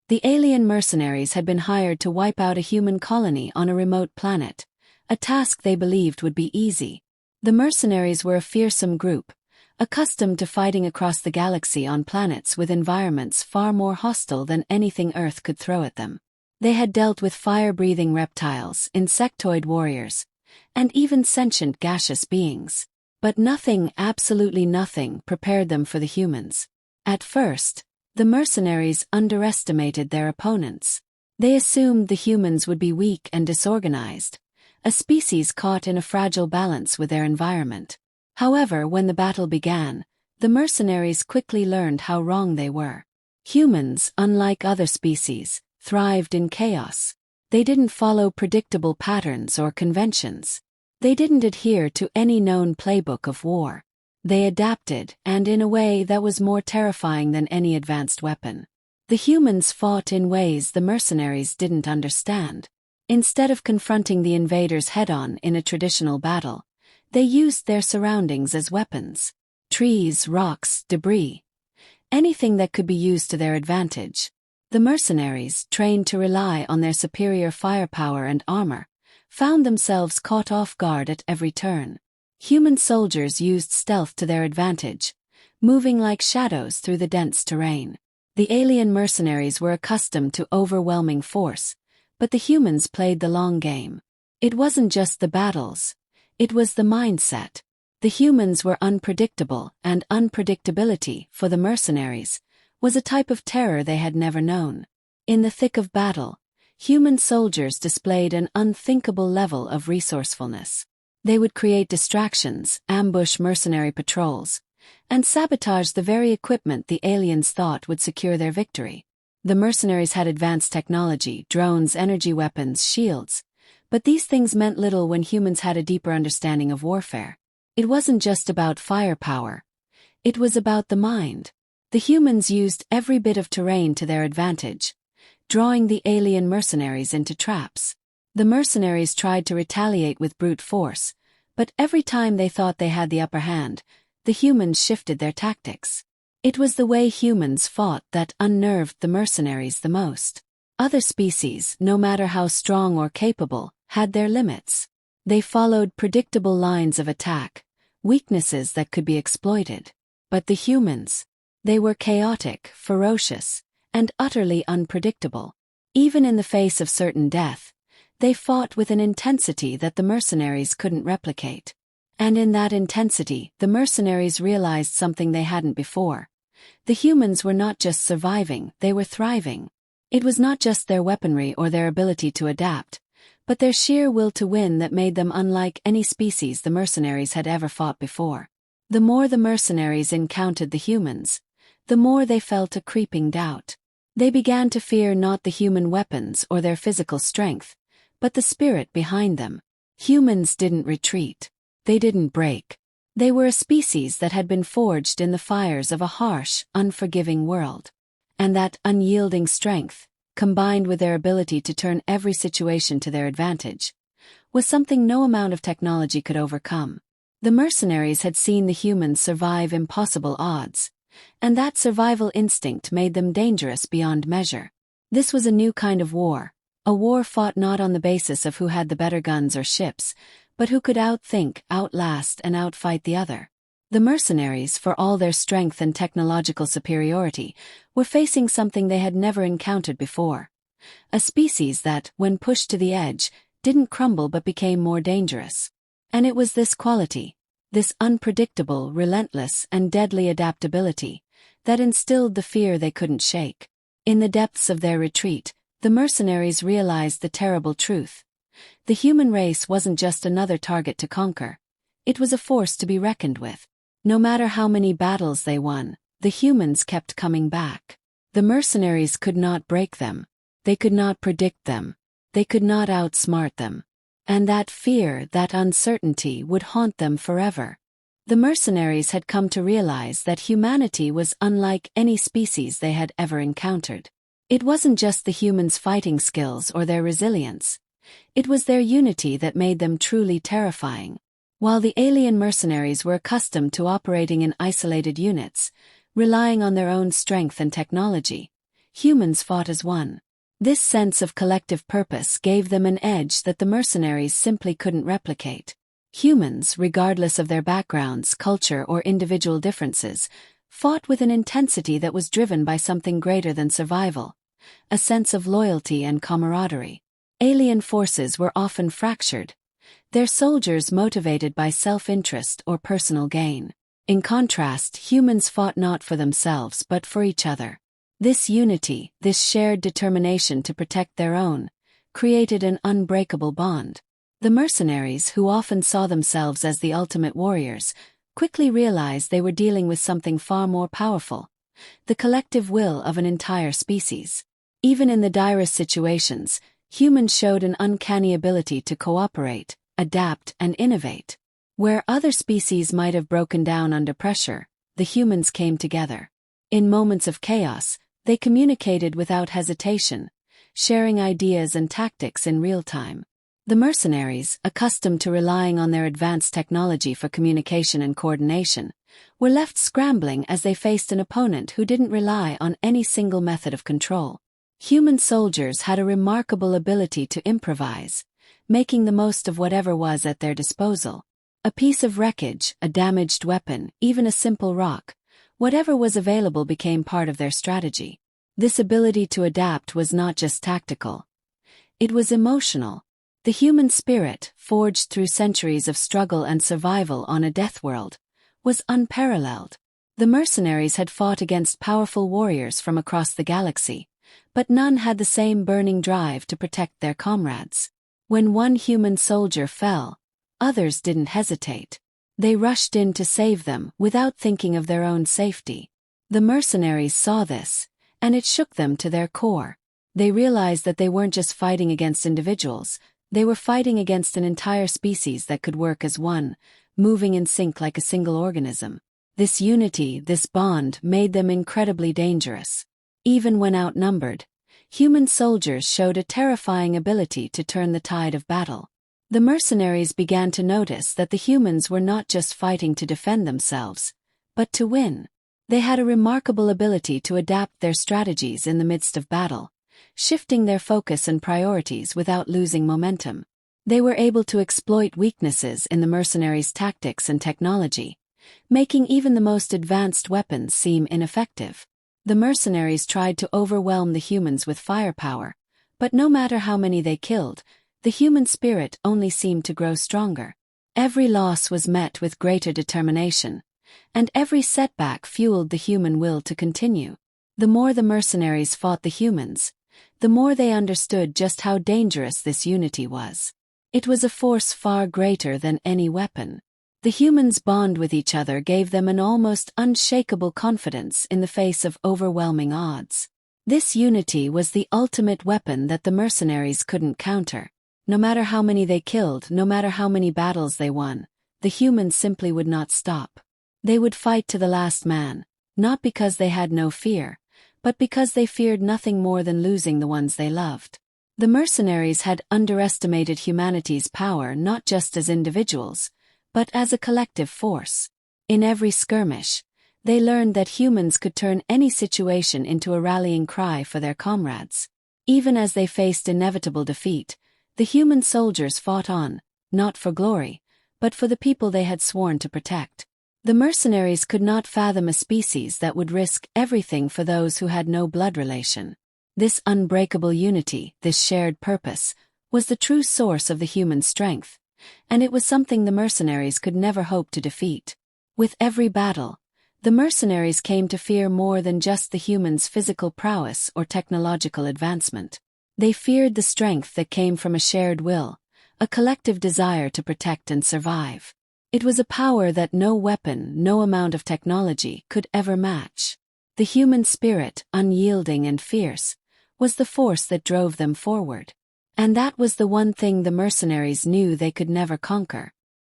The alien mercenaries had been hired to wipe out a human colony on a remote planet, a task they believed would be easy. The mercenaries were a fearsome group, accustomed to fighting across the galaxy on planets with environments far more hostile than anything Earth could throw at them. They had dealt with fire-breathing reptiles, insectoid warriors, and even sentient gaseous beings. But nothing, absolutely nothing, prepared them for the humans. At first, the mercenaries underestimated their opponents. They assumed the humans would be weak and disorganized, a species caught in a fragile balance with their environment. However, when the battle began, the mercenaries quickly learned how wrong they were. Humans, unlike other species, thrived in chaos. They didn't follow predictable patterns or conventions. They didn't adhere to any known playbook of war. They adapted, and in a way that was more terrifying than any advanced weapon. The humans fought in ways the mercenaries didn't understand. Instead of confronting the invaders head-on in a traditional battle, they used their surroundings as weapons. Trees, rocks, debris. Anything that could be used to their advantage. The mercenaries, trained to rely on their superior firepower and armor, found themselves caught off guard at every turn. Human soldiers used stealth to their advantage, moving like shadows through the dense terrain. The alien mercenaries were accustomed to overwhelming force, but the humans played the long game. It wasn't just the battles, it was the mindset. The humans were unpredictable, and unpredictability, for the mercenaries, was a type of terror they had never known. In the thick of battle, human soldiers displayed an unthinkable level of resourcefulness. They would create distractions, ambush mercenary patrols, and sabotage the very equipment the aliens thought would secure their victory. The mercenaries had advanced technology, drones, energy weapons, shields, but these things meant little when humans had a deeper understanding of warfare. It wasn't just about firepower. It was about the mind. The humans used every bit of terrain to their advantage, drawing the alien mercenaries into traps. The mercenaries tried to retaliate with brute force, but every time they thought they had the upper hand, the humans shifted their tactics. It was the way humans fought that unnerved the mercenaries the most. Other species, no matter how strong or capable, had their limits. They followed predictable lines of attack, weaknesses that could be exploited. But the humans, they were chaotic, ferocious, and utterly unpredictable. Even in the face of certain death, they fought with an intensity that the mercenaries couldn't replicate. And in that intensity, the mercenaries realized something they hadn't before. The humans were not just surviving, they were thriving. It was not just their weaponry or their ability to adapt, but their sheer will to win that made them unlike any species the mercenaries had ever fought before. The more the mercenaries encountered the humans, the more they felt a creeping doubt. They began to fear not the human weapons or their physical strength, but the spirit behind them. Humans didn't retreat. They didn't break. They were a species that had been forged in the fires of a harsh, unforgiving world. And that unyielding strength, combined with their ability to turn every situation to their advantage, was something no amount of technology could overcome. The mercenaries had seen the humans survive impossible odds, and that survival instinct made them dangerous beyond measure. This was a new kind of war, a war fought not on the basis of who had the better guns or ships, but who could outthink, outlast, and outfight the other. The mercenaries, for all their strength and technological superiority, were facing something they had never encountered before. A species that, when pushed to the edge, didn't crumble but became more dangerous. And it was this quality, this unpredictable, relentless, and deadly adaptability, that instilled the fear they couldn't shake. In the depths of their retreat, the mercenaries realized the terrible truth. The human race wasn't just another target to conquer. It was a force to be reckoned with. No matter how many battles they won, the humans kept coming back. The mercenaries could not break them. They could not predict them. They could not outsmart them. And that fear, that uncertainty, would haunt them forever. The mercenaries had come to realize that humanity was unlike any species they had ever encountered. It wasn't just the humans' fighting skills or their resilience. It was their unity that made them truly terrifying. While the alien mercenaries were accustomed to operating in isolated units, relying on their own strength and technology, humans fought as one. This sense of collective purpose gave them an edge that the mercenaries simply couldn't replicate. Humans, regardless of their backgrounds, culture, or individual differences, fought with an intensity that was driven by something greater than survival, a sense of loyalty and camaraderie. Alien forces were often fractured, their soldiers motivated by self-interest or personal gain. In contrast, humans fought not for themselves but for each other. This unity, this shared determination to protect their own, created an unbreakable bond. The mercenaries, who often saw themselves as the ultimate warriors, quickly realized they were dealing with something far more powerful: the collective will of an entire species. Even in the direst situations, humans showed an uncanny ability to cooperate, adapt, and innovate. Where other species might have broken down under pressure, the humans came together. In moments of chaos, they communicated without hesitation, sharing ideas and tactics in real time. The mercenaries, accustomed to relying on their advanced technology for communication and coordination, were left scrambling as they faced an opponent who didn't rely on any single method of control. Human soldiers had a remarkable ability to improvise, making the most of whatever was at their disposal. A piece of wreckage, a damaged weapon, even a simple rock, whatever was available became part of their strategy. This ability to adapt was not just tactical. It was emotional. The human spirit, forged through centuries of struggle and survival on a death world, was unparalleled. The mercenaries had fought against powerful warriors from across the galaxy, but none had the same burning drive to protect their comrades. When one human soldier fell, others didn't hesitate. They rushed in to save them without thinking of their own safety. The mercenaries saw this, and it shook them to their core. They realized that they weren't just fighting against individuals, they were fighting against an entire species that could work as one, moving in sync like a single organism. This unity, this bond, made them incredibly dangerous. Even when outnumbered, human soldiers showed a terrifying ability to turn the tide of battle. The mercenaries began to notice that the humans were not just fighting to defend themselves, but to win. They had a remarkable ability to adapt their strategies in the midst of battle, shifting their focus and priorities without losing momentum. They were able to exploit weaknesses in the mercenaries' tactics and technology, making even the most advanced weapons seem ineffective. The mercenaries tried to overwhelm the humans with firepower, but no matter how many they killed, the human spirit only seemed to grow stronger. Every loss was met with greater determination, and every setback fueled the human will to continue. The more the mercenaries fought the humans, the more they understood just how dangerous this unity was. It was a force far greater than any weapon. The humans' bond with each other gave them an almost unshakable confidence in the face of overwhelming odds. This unity was the ultimate weapon that the mercenaries couldn't counter. No matter how many they killed, no matter how many battles they won, the humans simply would not stop. They would fight to the last man, not because they had no fear, but because they feared nothing more than losing the ones they loved. The mercenaries had underestimated humanity's power not just as individuals, but as a collective force. In every skirmish, they learned that humans could turn any situation into a rallying cry for their comrades. Even as they faced inevitable defeat, the human soldiers fought on, not for glory, but for the people they had sworn to protect. The mercenaries could not fathom a species that would risk everything for those who had no blood relation. This unbreakable unity, this shared purpose, was the true source of the human strength, and it was something the mercenaries could never hope to defeat. With every battle, the mercenaries came to fear more than just the humans' physical prowess or technological advancement. They feared the strength that came from a shared will, a collective desire to protect and survive. It was a power that no weapon, no amount of technology could ever match. The human spirit, unyielding and fierce, was the force that drove them forward. And that was the one thing the mercenaries knew they could never conquer.